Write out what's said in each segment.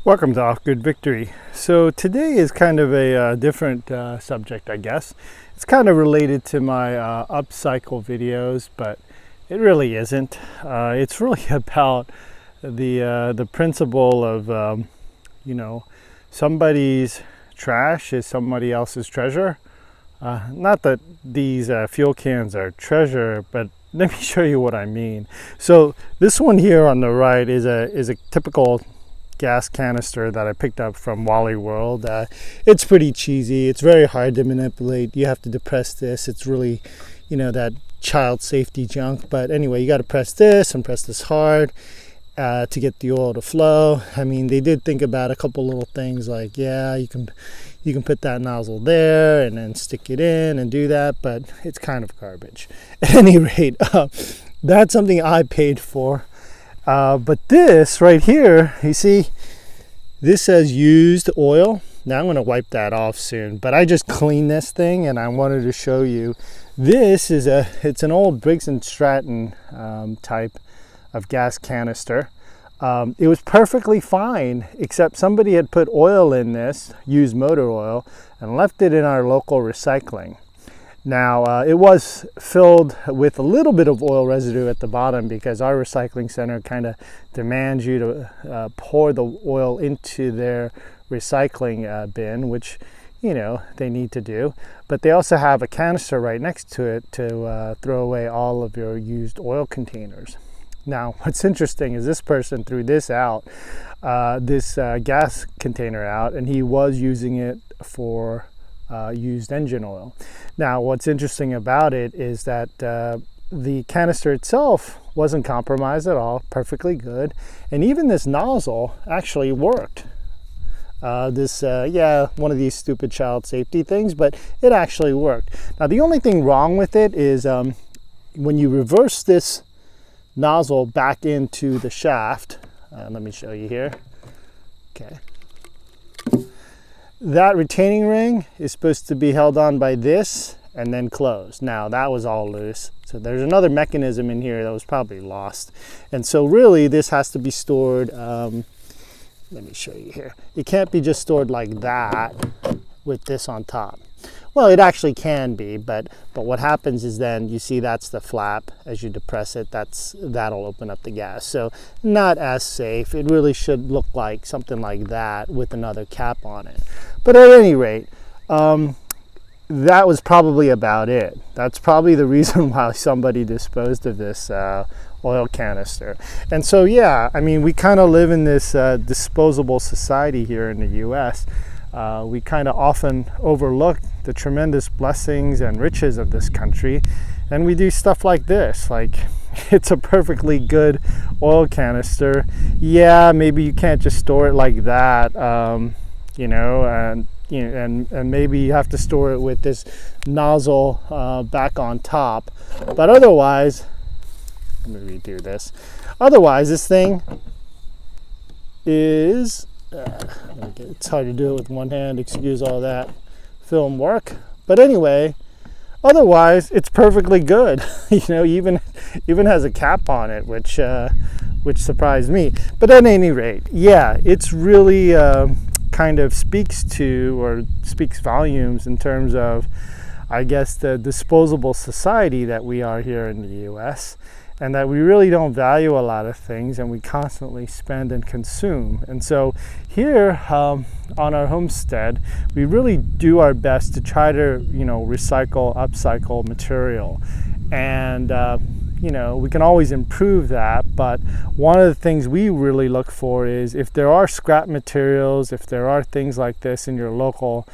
Welcome to Off Grid Victory. So today is kind of a different subject, I guess. It's kind of related to my upcycle videos, but it really isn't. It's really about the principle of somebody's trash is somebody else's treasure. Not that these fuel cans are treasure, but let me show you what I mean. So this one here on the right is a typical gas canister that I picked up from Wally World. It's pretty cheesy. It's very hard to manipulate. You have to depress this. It's really, that child safety junk. But anyway, you got to press this and press this hard to get the oil to flow. I mean, they did think about a couple little things like, yeah, you can put that nozzle there and then stick it in and do that, but it's kind of garbage. At any rate, that's something I paid for. But this right here, you see, this says used oil. Now I'm going to wipe that off soon, but I just cleaned this thing and I wanted to show you. This is it's an old Briggs & Stratton type of gas canister. It was perfectly fine, except somebody had put oil in this, used motor oil, and left it in our local recycling. Now, it was filled with a little bit of oil residue at the bottom because our recycling center kind of demands you to pour the oil into their recycling bin, which, they need to do. But they also have a canister right next to it to throw away all of your used oil containers. Now, what's interesting is this person threw this out, this gas container out, and he was using it for used engine oil. Now, what's interesting about it is that the canister itself wasn't compromised at all, perfectly good, and even this nozzle actually worked. One of these stupid child safety things, but it actually worked. Now, the only thing wrong with it is when you reverse this nozzle back into the shaft, let me show you here. Okay. That retaining ring is supposed to be held on by this and then closed. Now that was all loose. So there's another mechanism in here that was probably lost. And so really this has to be stored, let me show you here. It can't be just stored like that with this on top. Well, it actually can be, but what happens is then you see that's the flap. As you depress it, that'll open up the gas. So not as safe. It really should look like something like that with another cap on it. But at any rate, that was probably about it. That's probably the reason why somebody disposed of this oil canister. And so, yeah, I mean, we kind of live in this disposable society here in the US. We kind of often overlook the tremendous blessings and riches of this country, and we do stuff like this. Like, it's a perfectly good oil canister. Yeah, maybe you can't just store it like that, and maybe you have to store it with this nozzle back on top. But otherwise, let me redo this. Otherwise, this thing is it's hard to do it with one hand, excuse all that film work, but anyway, otherwise it's perfectly good. Even has a cap on it, which surprised me. But at any rate, yeah, it's really kind of speaks volumes in terms of, I guess, the disposable society that we are here in the US, and that we really don't value a lot of things, and we constantly spend and consume. And so here on our homestead, we really do our best to try to, recycle, upcycle material. And, we can always improve that, but one of the things we really look for is if there are scrap materials, if there are things like this in your local,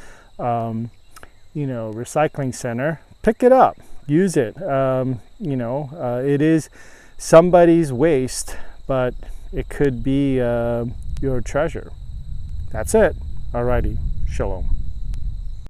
recycling center, pick it up. Use it. It is somebody's waste, but it could be your treasure. That's it. Alrighty. Shalom.